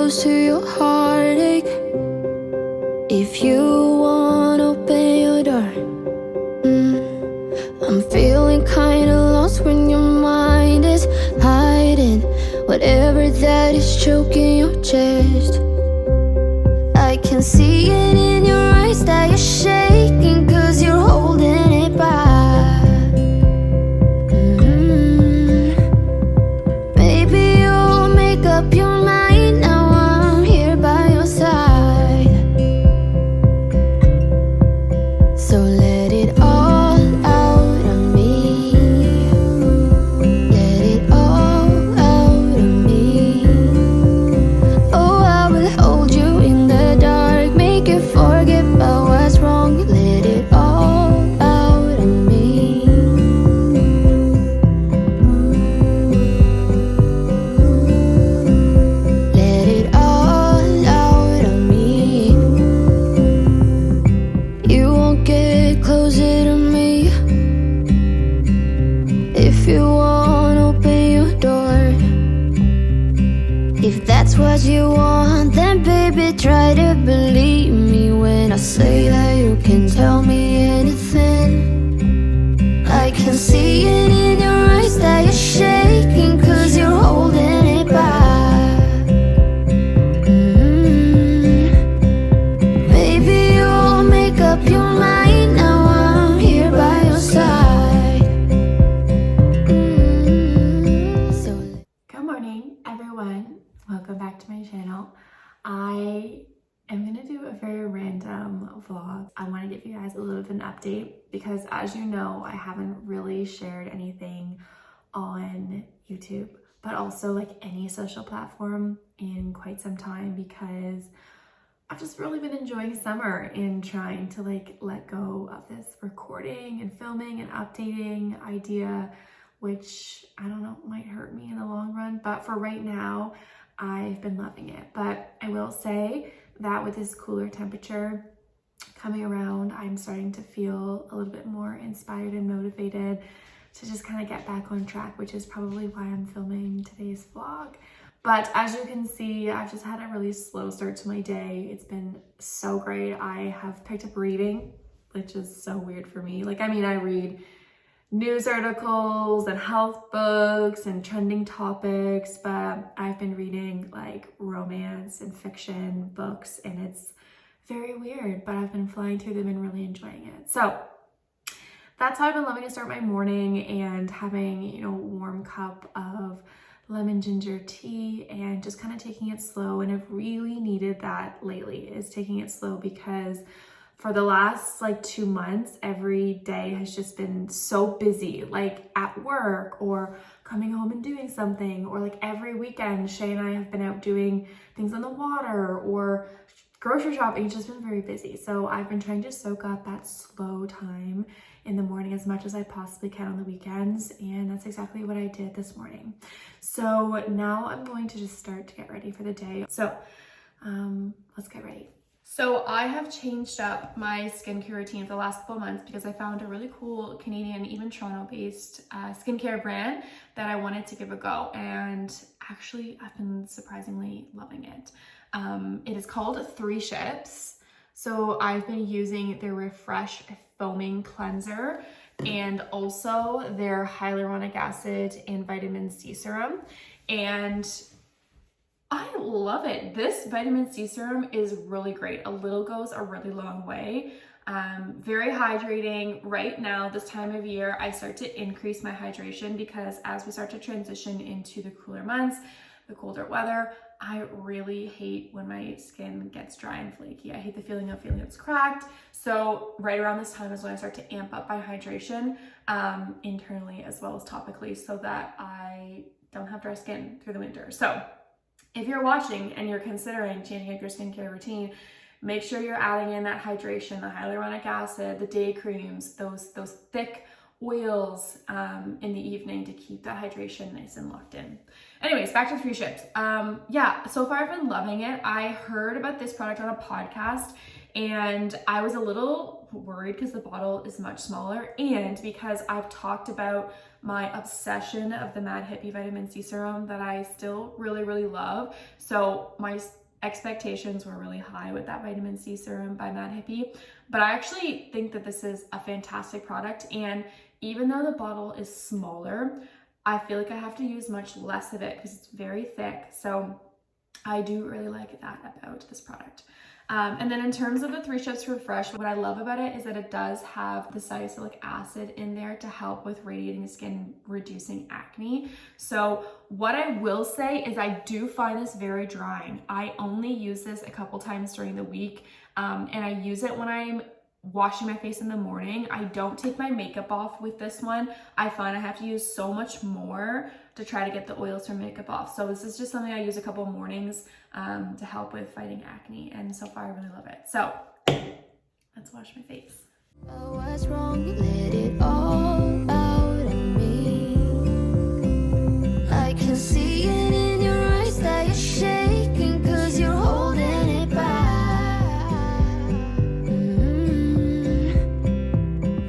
close to your heartache. If you want, open your door. I'm feeling kinda lost when your mind is hiding whatever that is choking your chest. I can see it in your eyes that you're shaking, 'cause you're holding it back. Maybe you'll make up your mind. Now I'm here by your side. So let it all out of me. Let it all out of me. Oh, I will hold you in the dark, make you forget about what's wrong. Let it all out of me. Let it all out of me. You won't get closer to me. If you want, open your door. If that's what you want, then baby, try to believe me when I say that you can tell me anything. I can see it in your eyes that you're shaking, 'cause you're holding it back. Maybe you'll make up your mind. Now I'm here by your side. So Good morning, everyone. Welcome back to my channel. I am gonna do a very random vlog. I want to give you guys a little bit of an update because, as you know, I haven't really shared anything on YouTube, but also like any social platform in quite some time because I've just really been enjoying summer and trying to like let go of this recording and filming and updating idea, which I don't know, might hurt me in the long run, but for right now, I've been loving it. But I will say that with this cooler temperature coming around, I'm starting to feel a little bit more inspired and motivated to just kind of get back on track, which is probably why I'm filming today's vlog. But as you can see, I've just had a really slow start to my day. It's been so great. I have picked up reading, which is so weird for me. Like, I mean, I read news articles and health books and trending topics, but I've been reading like romance and fiction books, and it's very weird, but I've been flying through them and really enjoying it. So that's how I've been loving to start my morning, and having, you know, a warm cup of lemon ginger tea and just kind of taking it slow. And I've really needed that lately, is taking it slow, because for the last like 2 months, every day has just been so busy, like at work or coming home and doing something, or like every weekend, Shay and I have been out doing things on the water or grocery shopping. It's just been very busy. So I've been trying to soak up that slow time in the morning as much as I possibly can on the weekends. And that's exactly what I did this morning. So now I'm going to just start to get ready for the day. So let's get ready. So I have changed up my skincare routine for the last couple of months because I found a really cool Canadian, even Toronto-based skincare brand that I wanted to give a go. And actually, I've been surprisingly loving it. It is called 3 Ships. So I've been using their Refresh Foaming Cleanser and also their hyaluronic acid and vitamin C serum. And I love it. This vitamin C serum is really great. A little goes a really long way. Very hydrating. Right now, this time of year, I start to increase my hydration because as we start to transition into the cooler months, the colder weather, I really hate when my skin gets dry and flaky. I hate the feeling of feeling it's cracked. So right around this time is when I start to amp up my hydration internally as well as topically, so that I don't have dry skin through the winter. So if you're watching and you're considering changing up your skincare routine, make sure you're adding in that hydration, the hyaluronic acid, the day creams, those thick oils in the evening to keep that hydration nice and locked in. Anyways, back to 3 Ships. Yeah, so far I've been loving it. I heard about this product on a podcast and I was a little worried because the bottle is much smaller, and because I've talked about my obsession of the Mad Hippie vitamin C serum that I still really love. So my expectations were really high with that vitamin C serum by Mad Hippie, but I actually think that this is a fantastic product. And even though the bottle is smaller, I feel like I have to use much less of it because it's very thick. So I do really like that about this product. And then in terms of the 3 Shifts Refresh, what I love about it is that it does have the salicylic acid in there to help with radiating skin, reducing acne. So what I will say is I do find this very drying. I only use this a couple times during the week, and I use it when I'm washing my face in the morning. I don't take my makeup off with this one. I find I have to use so much more to try to get the oils from makeup off. So this is just something I use a couple mornings to help with fighting acne, and so far I really love it. So let's wash my face. Oh, what's wrong? You let it all out of me. I can see it in your eyes that you're shaking 'cause you're holding it back.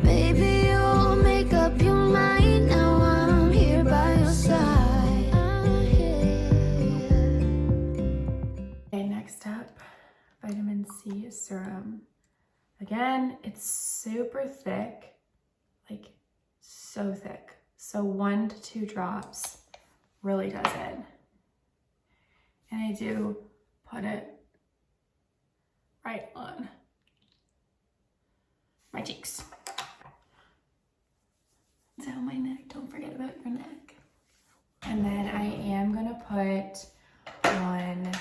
Maybe you'll make up your mind. Now I'm here by your side. I'm here. Okay, next up, vitamin C serum. Again, it's super thick, like so thick. So 1 to 2 drops really does it. And I do put it right on my cheeks. Down my neck, don't forget about your neck. And then I am gonna put on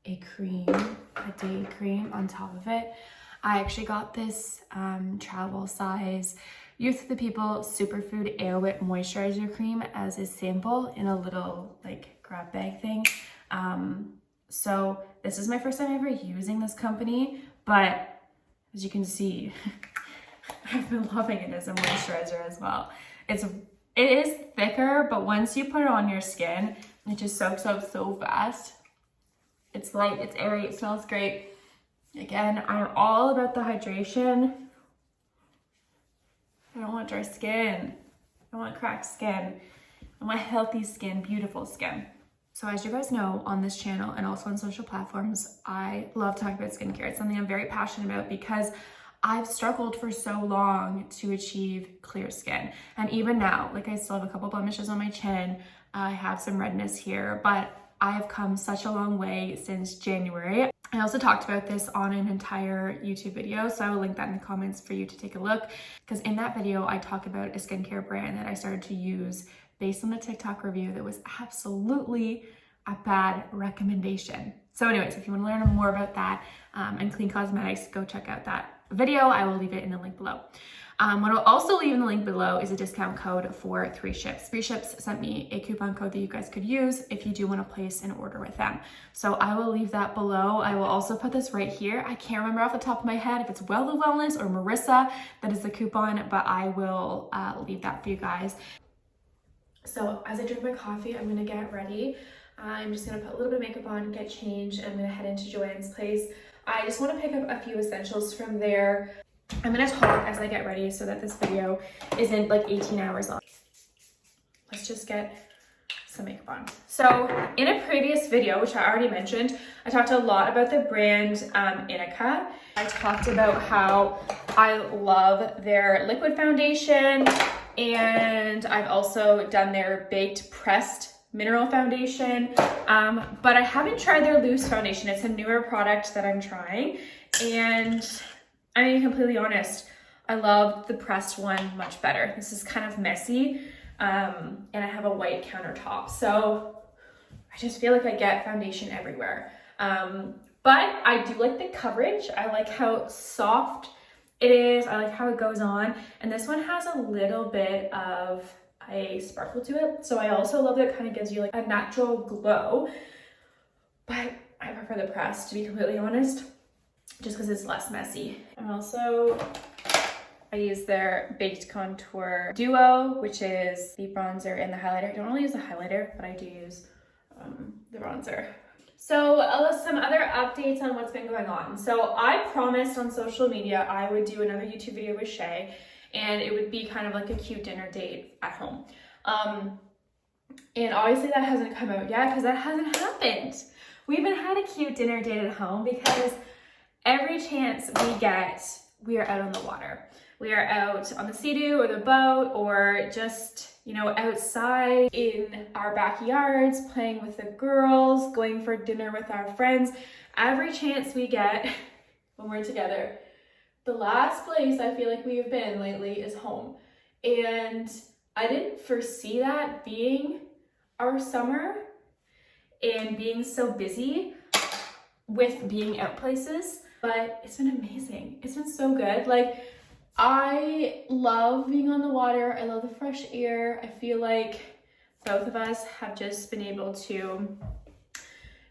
a cream, a day cream on top of it. I actually got this travel size Youth of the People Superfood Air Whip Moisturizer Cream as a sample in a little like grab bag thing. So this is my first time ever using this company, but as you can see, I've been loving it as a moisturizer as well. It is thicker, but once you put it on your skin, it just soaks up so fast. It's light, it's airy, it smells great. Again, I'm all about the hydration. I don't want dry skin. I want cracked skin. I want healthy skin, beautiful skin. So as you guys know, on this channel and also on social platforms, I love talking about skincare. It's something I'm very passionate about because I've struggled for so long to achieve clear skin. And even now, like I still have a couple blemishes on my chin. I have some redness here, but I've come such a long way since January. I also talked about this on an entire YouTube video, so I will link that in the comments for you to take a look, because in that video, I talk about a skincare brand that I started to use based on the TikTok review that was absolutely a bad recommendation. So anyways, if you want to learn more about that and clean cosmetics, go check out that video. I will leave it in the link below. What I'll also leave in the link below is a discount code for 3 Shifts. 3 Shifts sent me a coupon code that you guys could use if you do want to place an order with them. So I will leave that below. I will also put this right here. I can't remember off the top of my head if it's Well the Wellness or Marissa that is the coupon, but I will leave that for you guys. So as I drink my coffee, I'm gonna get ready. I'm just gonna put a little bit of makeup on, get changed, and I'm gonna head into Joanne's place. I just wanna pick up a few essentials from there. I'm gonna talk as I get ready so that this video isn't like 18 hours long. Let's just get some makeup on. So in a previous video, which I already mentioned, I talked a lot about the brand Inica. I talked about how I love their liquid foundation, and I've also done their baked pressed mineral foundation, but I haven't tried their loose foundation. It's a newer product that I'm trying, and I'm being completely honest, I love the pressed one much better. This is kind of messy, and I have a white countertop, so I just feel like I get foundation everywhere. But I do like the coverage. I like how soft it is. I like how it goes on, and this one has a little bit of a sparkle to it. So I also love that it kind of gives you like a natural glow, but I prefer the pressed, to be completely honest, just because it's less messy. And also I use their Baked Contour Duo, which is the bronzer and the highlighter. I don't really use the highlighter, but I do use the bronzer. So some other updates on what's been going on. So I promised on social media I would do another YouTube video with Shay, and it would be kind of like a cute dinner date at home. And obviously that hasn't come out yet because that hasn't happened. We even had a cute dinner date at home because every chance we get, we are out on the water. We are out on the sea-doo or the boat, or just, you know, outside in our backyards, playing with the girls, going for dinner with our friends. Every chance we get when we're together. The last place I feel like we have been lately is home. And I didn't foresee that being our summer and being so busy with being out places, but it's been amazing. It's been so good. Like, I love being on the water. I love the fresh air. I feel like both of us have just been able to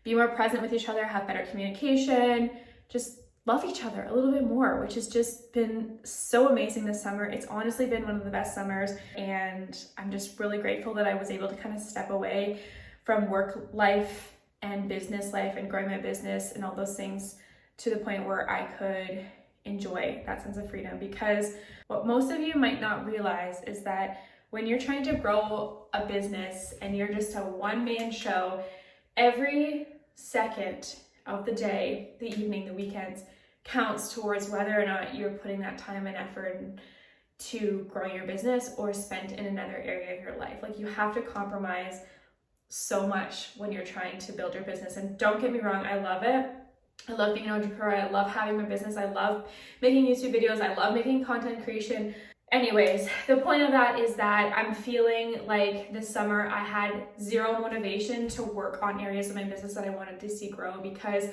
be more present with each other, have better communication, just love each other a little bit more, which has just been so amazing this summer. It's honestly been one of the best summers, and I'm just really grateful that I was able to kind of step away from work life and business life and growing my business and all those things to the point where I could enjoy that sense of freedom. Because what most of you might not realize is that when you're trying to grow a business and you're just a one-man show, every second of the day, the evening, the weekends, counts towards whether or not you're putting that time and effort to growing your business or spent in another area of your life. Like, you have to compromise so much when you're trying to build your business. And don't get me wrong, I love it. I love being an entrepreneur. I love having my business. I love making YouTube videos. I love making content creation. Anyways, the point of that is that I'm feeling like this summer I had zero motivation to work on areas of my business that I wanted to see grow, because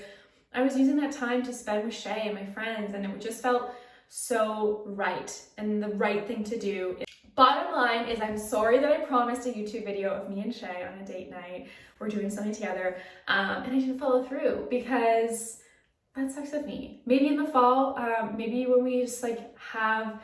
I was using that time to spend with Shay and my friends, and it just felt so right and the right thing to do. Bottom line is, I'm sorry that I promised a YouTube video of me and Shay on a date night. We're doing something together, and I didn't follow through because that sucks with me. Maybe in the fall, maybe when we just like have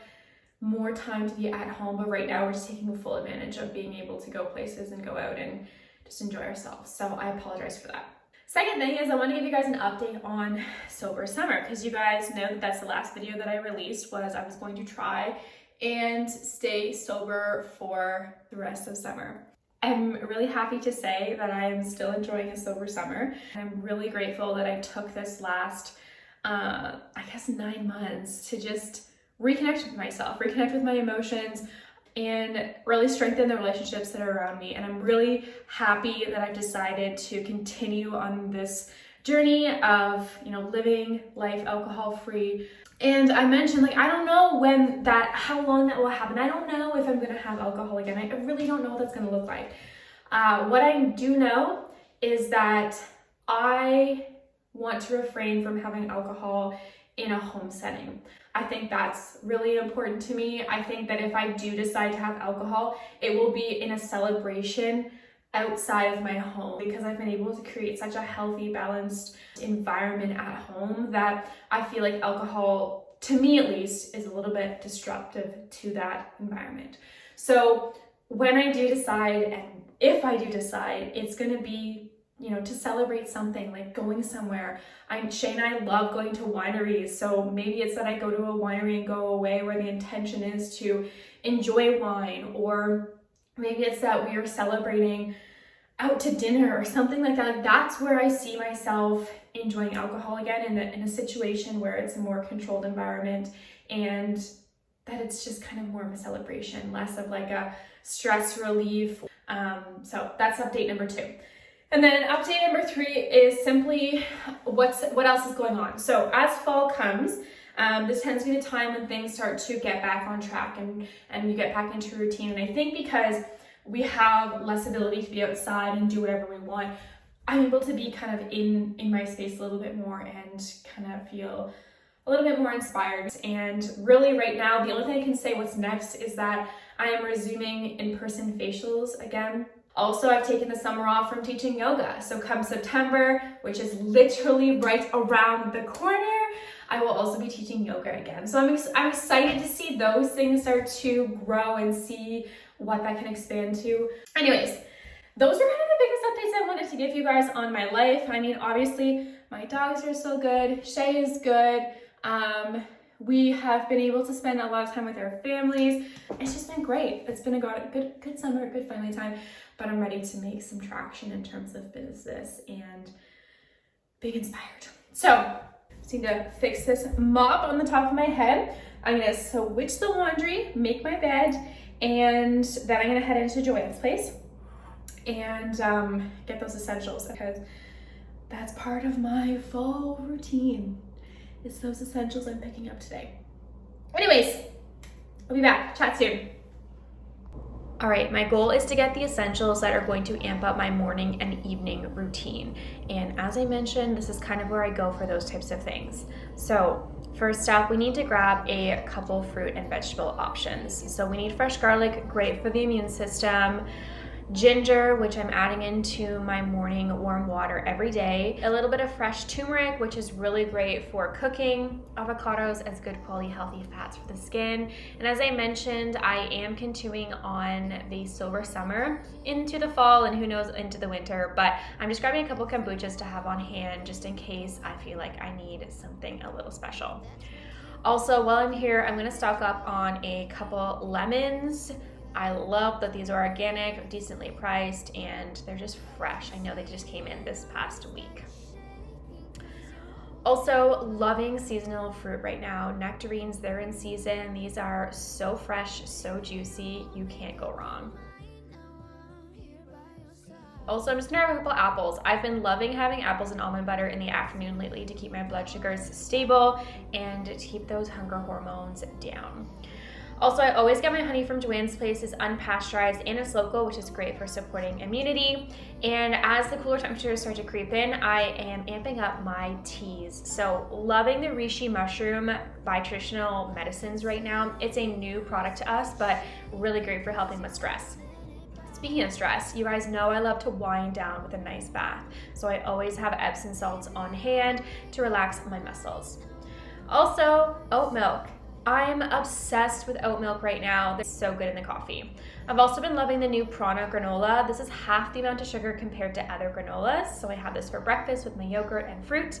more time to be at home, but right now we're just taking full advantage of being able to go places and go out and just enjoy ourselves. So I apologize for that. Second thing is, I want to give you guys an update on sober summer, because you guys know that that's the last video that I released, was I was going to try and stay sober for the rest of summer. I'm really happy to say that I am still enjoying a sober summer. I'm really grateful that I took this last, I guess 9 months to just reconnect with myself, reconnect with my emotions, and really strengthen the relationships that are around me. And I'm really happy that I've decided to continue on this journey of, you know, living life alcohol-free. And I mentioned, like, I don't know how long that will happen. I don't know if I'm gonna have alcohol again. I really don't know what that's gonna look like. What I do know is that I want to refrain from having alcohol in a home setting. I think that's really important to me. I think that if I do decide to have alcohol, it will be in a celebration outside of my home, because I've been able to create such a healthy, balanced environment at home that I feel like alcohol, to me at least, is a little bit disruptive to that environment. So when I do decide, and if I do decide, it's gonna be, you know, to celebrate something, like going somewhere. Shay and I love going to wineries, so maybe it's that I go to a winery and go away where the intention is to enjoy wine, or maybe it's that we are celebrating out to dinner or something like that. That's where I see myself enjoying alcohol again, in a situation where it's a more controlled environment, and that it's just kind of more of a celebration, less of like a stress relief. So that's update number 2. And then update number 3 is simply what else is going on. So as fall comes, this tends to be the time when things start to get back on track and you get back into routine. And I think because we have less ability to be outside and do whatever we want, I'm able to be kind of in my space a little bit more and kind of feel a little bit more inspired. And really right now, the only thing I can say what's next is that I am resuming in-person facials again. Also, I've taken the summer off from teaching yoga. So come September, which is literally right around the corner, I will also be teaching yoga again. So I'm excited to see those things start to grow and see what that can expand to. Anyways, those are kind of the biggest updates I wanted to give you guys on my life. I mean, obviously, my dogs are so good. Shay is good. We have been able to spend a lot of time with our families. It's just been great. It's been a good summer, good family time, but I'm ready to make some traction in terms of business and big inspired. So just need to fix this mop on the top of my head. I'm gonna switch the laundry, make my bed, and then I'm gonna head into Joanne's place and get those essentials, because that's part of my fall routine. It's those essentials I'm picking up today. Anyways, I'll be back. Chat soon. All right, my goal is to get the essentials that are going to amp up my morning and evening routine. And as I mentioned, this is kind of where I go for those types of things. So first up, we need to grab a couple fruit and vegetable options. So we need fresh garlic, great for the immune system. Ginger, which I'm adding into my morning warm water every day. A little bit of fresh turmeric, which is really great for cooking. Avocados as good quality healthy fats for the skin. And as I mentioned, I am continuing on the silver summer into the fall and who knows into the winter, but I'm just grabbing a couple kombuchas to have on hand just in case I feel like I need something a little special. Also, while I'm here, I'm gonna stock up on a couple lemons. I love that these are organic, decently priced, and they're just fresh. I know they just came in this past week. Also, loving seasonal fruit right now. Nectarines, they're in season. These are so fresh, so juicy, you can't go wrong. Also, I'm just gonna have a couple apples. I've been loving having apples and almond butter in the afternoon lately to keep my blood sugars stable and to keep those hunger hormones down. Also, I always get my honey from Joanne's place. It's unpasteurized and it's local, which is great for supporting immunity. And as the cooler temperatures start to creep in, I am amping up my teas. So loving the reishi mushroom by Traditional Medicines right now. It's a new product to us, but really great for helping with stress. Speaking of stress, you guys know I love to wind down with a nice bath. So I always have Epsom salts on hand to relax my muscles. Also, oat milk. I'm obsessed with oat milk right now. It's so good in the coffee. I've also been loving the new Prana granola. This is half the amount of sugar compared to other granolas. So I have this for breakfast with my yogurt and fruit.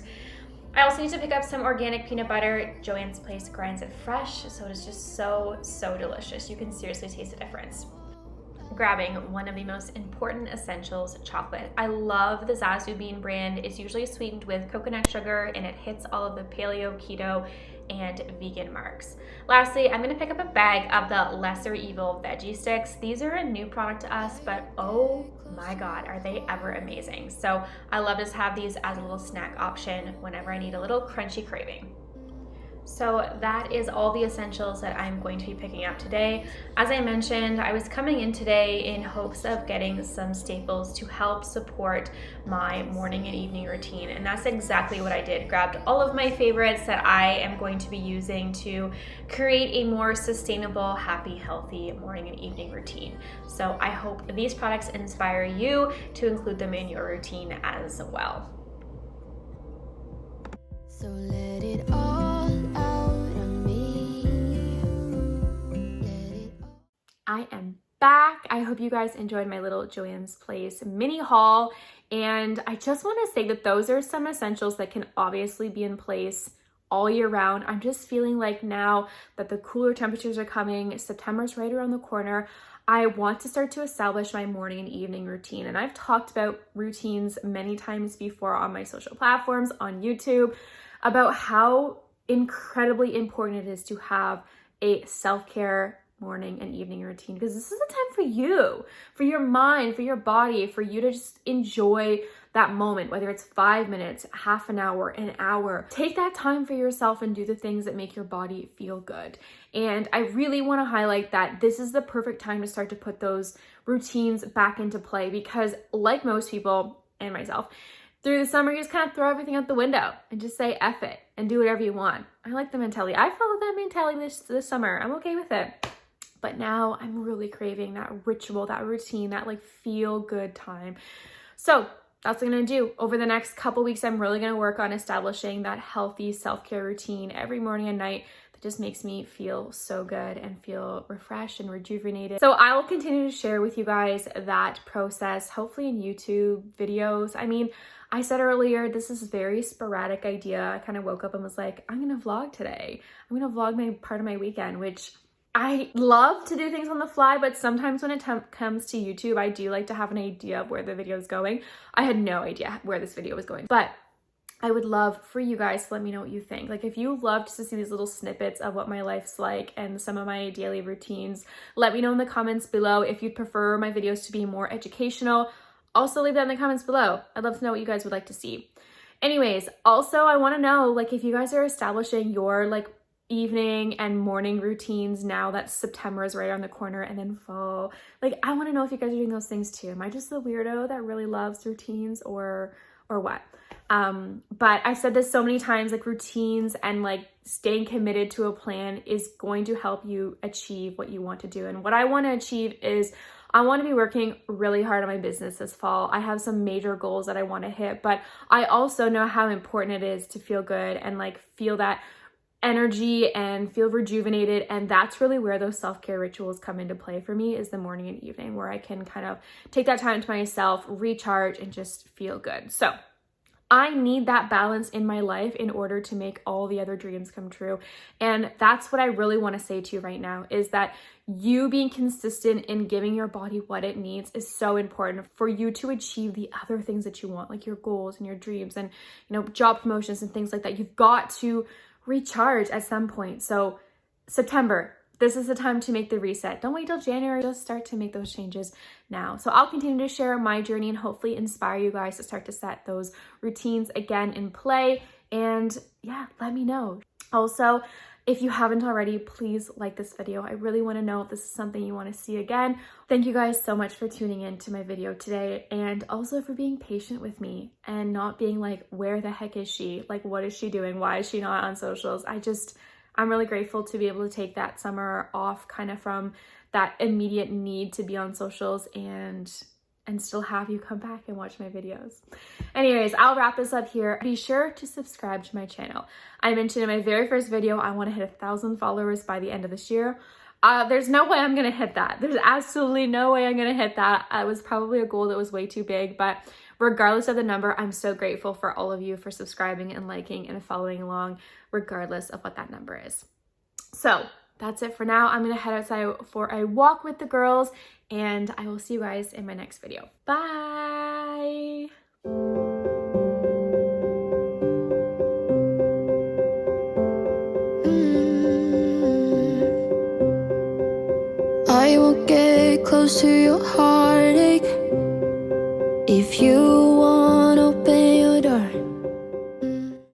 I also need to pick up some organic peanut butter. Joanne's place grinds it fresh, so it is just so, so delicious. You can seriously taste the difference. Grabbing one of the most important essentials, chocolate. I love the Zazu Bean brand. It's usually sweetened with coconut sugar and it hits all of the paleo, keto, and vegan marks. Lastly, I'm gonna pick up a bag of the Lesser Evil veggie sticks. These are a new product to us, but oh my God, are they ever amazing. So I love to have these as a little snack option whenever I need a little crunchy craving. So that is all the essentials that I'm going to be picking up today. As I mentioned, I was coming in today in hopes of getting some staples to help support my morning and evening routine. And that's exactly what I did. Grabbed all of my favorites that I am going to be using to create a more sustainable, happy, healthy morning and evening routine. So I hope these products inspire you to include them in your routine as well. So let it all out on me. Let it all. I am back. I hope you guys enjoyed my little Joanne's Place mini haul. And I just want to say that those are some essentials that can obviously be in place all year round. I'm just feeling like now that the cooler temperatures are coming, September's right around the corner, I want to start to establish my morning and evening routine. And I've talked about routines many times before on my social platforms, on YouTube, about how incredibly important it is to have a self-care morning and evening routine, because this is a time for you, for your mind, for your body, for you to just enjoy that moment, whether it's 5 minutes, half an hour, an hour. Take that time for yourself and do the things that make your body feel good. And I really want to highlight that this is the perfect time to start to put those routines back into play, because like most people and myself, through the summer, you just kind of throw everything out the window and just say F it and do whatever you want. I like the mentality. I followed that mentality this summer. I'm okay with it. But now I'm really craving that ritual, that routine, that like feel good time. So that's what I'm gonna do. Over the next couple weeks, I'm really gonna work on establishing that healthy self-care routine every morning and night that just makes me feel so good and feel refreshed and rejuvenated. So I will continue to share with you guys that process, hopefully in YouTube videos. I mean, I said earlier, this is a very sporadic idea. I kind of woke up and was like, I'm gonna vlog today. I'm gonna vlog my part of my weekend, which I love to do things on the fly, but sometimes when it comes to YouTube, I do like to have an idea of where the video is going. I had no idea where this video was going, but I would love for you guys to let me know what you think. Like, if you love to see these little snippets of what my life's like and some of my daily routines, let me know in the comments below. If you'd prefer my videos to be more educational, also leave that in the comments below. I'd love to know what you guys would like to see. Anyways, also I want to know, like, if you guys are establishing your like evening and morning routines now that September is right around the corner and then fall. Like, I want to know if you guys are doing those things too. Am I just the weirdo that really loves routines or what? But I've said this so many times, like, routines and like staying committed to a plan is going to help you achieve what you want to do. And what I want to achieve is I want to be working really hard on my business this fall. I have some major goals that I want to hit, but I also know how important it is to feel good and like feel that energy and feel rejuvenated. And that's really where those self-care rituals come into play for me, is the morning and evening, where I can kind of take that time to myself, recharge, and just feel good. So I need that balance in my life in order to make all the other dreams come true. And that's what I really want to say to you right now, is that you being consistent in giving your body what it needs is so important for you to achieve the other things that you want, like your goals and your dreams and, you know, job promotions and things like that. You've got to recharge at some point. So September, this is the time to make the reset. Don't wait till January, just start to make those changes now. So I'll continue to share my journey and hopefully inspire you guys to start to set those routines again in play. And yeah, let me know. Also, if you haven't already, please like this video. I really want to know if this is something you want to see again. Thank you guys so much for tuning in to my video today, and also for being patient with me and not being like, where the heck is she? Like, what is she doing? Why is she not on socials? I'm really grateful to be able to take that summer off kind of from that immediate need to be on socials and still have you come back and watch my videos. Anyways, I'll wrap this up here. Be sure to subscribe to my channel. I mentioned in my very first video, I want to hit 1,000 followers by the end of this year. There's no way I'm going to hit that. There's absolutely no way I'm going to hit that. It was probably a goal that was way too big, but regardless of the number, I'm so grateful for all of you for subscribing and liking and following along, regardless of what that number is. So that's it for now. I'm going to head outside for a walk with the girls, and I will see you guys in my next video. Bye! I won't get close to your heartache if you